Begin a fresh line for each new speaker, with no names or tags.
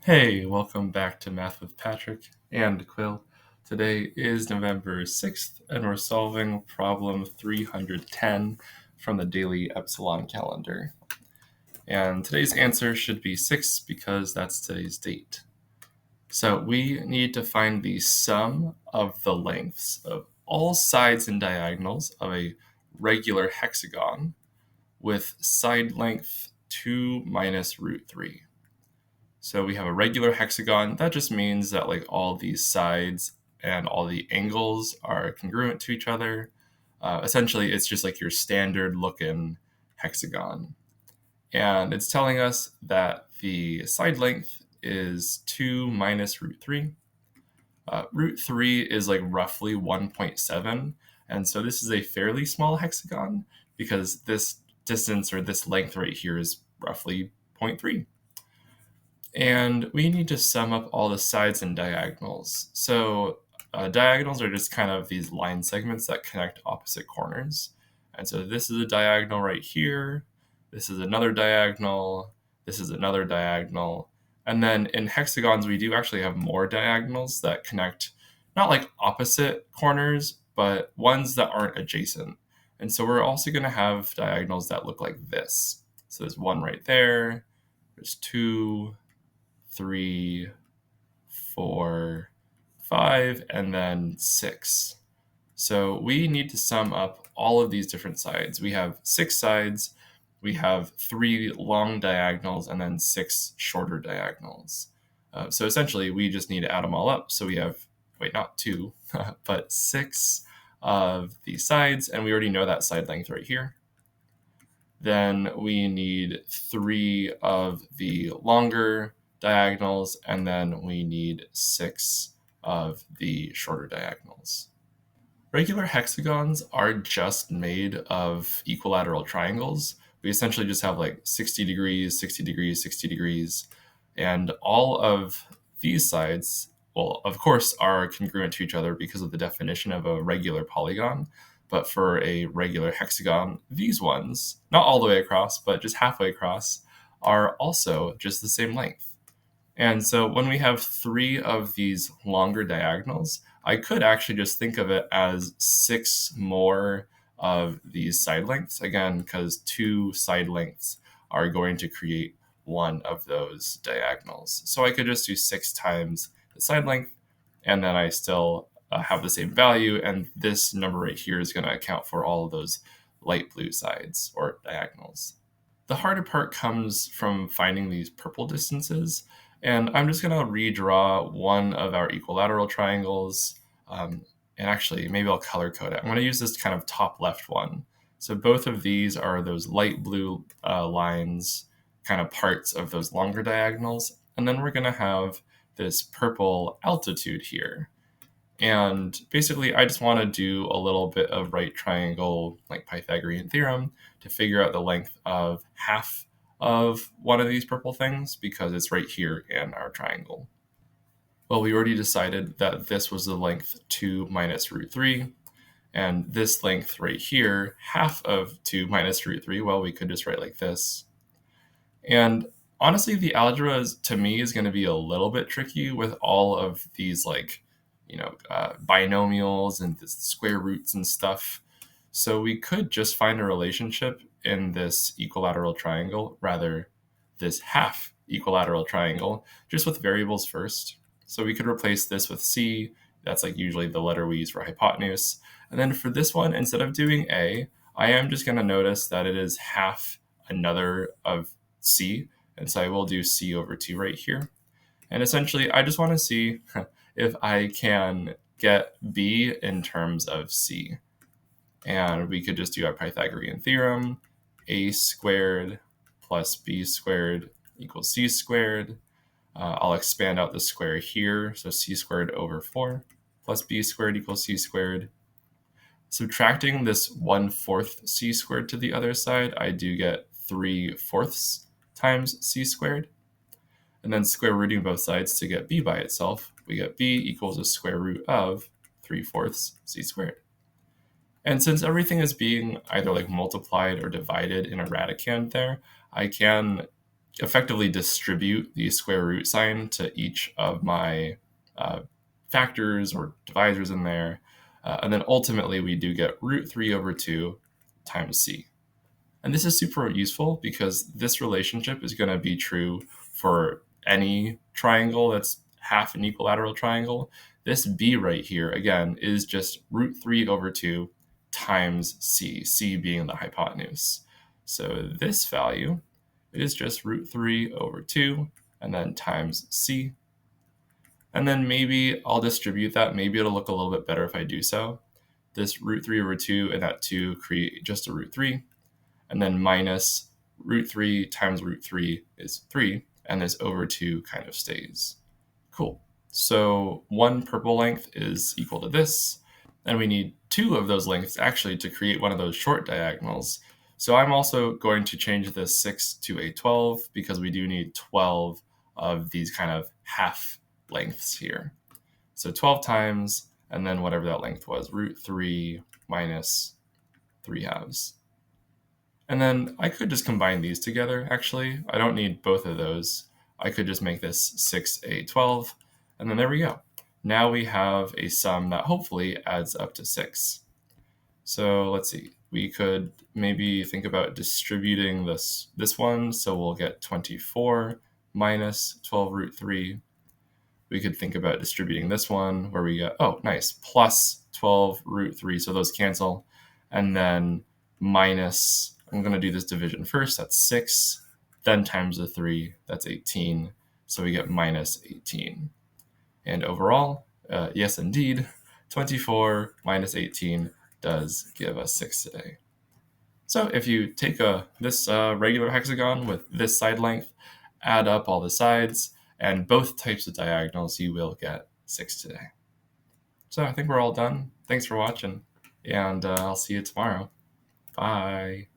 Hey, welcome back to Math with Patrick and Quill. Today is November 6th, and we're solving problem 310 from the Daily Epsilon calendar. And today's answer should be 6 because that's today's date. So we need to find the sum of the lengths of all sides and diagonals of a regular hexagon with side length 2 minus root 3. So we have a regular hexagon. That just means that like all these sides and all the angles are congruent to each other. Essentially, it's just like your standard looking hexagon. And it's telling us that the side length is 2 minus root 3. Root 3 is like roughly 1.7. And so this is a fairly small hexagon because this distance or this length right here is roughly 0.3. And we need to sum up all the sides and diagonals. So diagonals are just kind of these line segments that connect opposite corners. And so this is a diagonal right here. This is another diagonal. This is another diagonal. And then in hexagons, we do actually have more diagonals that connect not like opposite corners, but ones that aren't adjacent. And so we're also going to have diagonals that look like this. So there's one right there. There's two, 3, 4, 5, and then 6. So we need to sum up all of these different sides. We have 6 sides, we have 3 long diagonals, and then 6 shorter diagonals. So essentially, we just need to add them all up. So we have, not 2, but 6 of these sides, and we already know that side length right here. Then we need 3 of the longer diagonals, and then we need 6 of the shorter diagonals. Regular hexagons are just made of equilateral triangles. We essentially just have like 60 degrees, 60 degrees, 60 degrees, and all of these sides, well, of course, are congruent to each other because of the definition of a regular polygon. But for a regular hexagon, these ones, not all the way across, but just halfway across, are also just the same length. And so when we have 3 of these longer diagonals, I could actually just think of it as 6 more of these side lengths, again, because 2 side lengths are going to create one of those diagonals. So I could just do 6 times the side length, and then I still have the same value, and this number right here is going to account for all of those light blue sides or diagonals. The harder part comes from finding these purple distances, and I'm just going to redraw one of our equilateral triangles, and actually maybe I'll color code it. I'm going to use this kind of top left one. So both of these are those light blue lines, kind of parts of those longer diagonals, and then we're going to have this purple altitude here. And basically, I just want to do a little bit of right triangle, like Pythagorean theorem, to figure out the length of half of one of these purple things because it's right here in our triangle. Well, we already decided that this was the length 2 minus root 3, and this length right here, half of 2 minus root 3, well, we could just write like this. And honestly, the algebra to me is going to be a little bit tricky with all of these binomials and the square roots and stuff. So we could just find a relationship in this equilateral triangle, rather this half equilateral triangle, just with variables first. So we could replace this with c. That's like usually the letter we use for hypotenuse. And then for this one, instead of doing a, I am just going to notice that it is half another of c. And so I will do c over 2 right here. And essentially, I just want to see if I can get b in terms of c. And we could just do our Pythagorean theorem. A squared plus b squared equals c squared. I'll expand out the square here. So c squared over 4 plus b squared equals c squared. Subtracting this 1/4 c squared to the other side, I do get 3/4 times c squared. And then square rooting both sides to get b by itself, we get b equals the square root of 3/4 c squared. And since everything is being either like multiplied or divided in a radicand there, I can effectively distribute the square root sign to each of my factors or divisors in there. And then ultimately we do get root 3 over 2 times c. And this is super useful because this relationship is going to be true for any triangle that's half an equilateral triangle. This b right here, again, is just root 3 over 2 times c, c being the hypotenuse. So this value is just root 3 over 2 and then times c. And then maybe I'll distribute that. Maybe it'll look a little bit better if I do so. This root 3 over 2 and that 2 create just a root 3. And then minus root 3 times root 3 is 3. And this over 2 kind of stays. Cool. So one purple length is equal to this. And we need 2 of those lengths actually to create one of those short diagonals. So I'm also going to change this 6 to a 12 because we do need 12 of these kind of half lengths here. So 12 times, and then whatever that length was, root 3 minus 3 halves. And then I could just combine these together, actually. I don't need both of those. I could just make this 6a 12, and then there we go. Now we have a sum that hopefully adds up to 6. So let's see. We could maybe think about distributing this one, so we'll get 24 minus 12 root 3. We could think about distributing this one where we get, oh, nice, plus 12 root 3, so those cancel. And then minus, I'm going to do this division first, that's 6, then times the 3, that's 18. So we get minus 18. And overall, yes, indeed, 24 minus 18 does give us 6 today. So if you take this regular hexagon with this side length, add up all the sides, and both types of diagonals, you will get 6 today. So I think we're all done. Thanks for watching, and I'll see you tomorrow. Bye.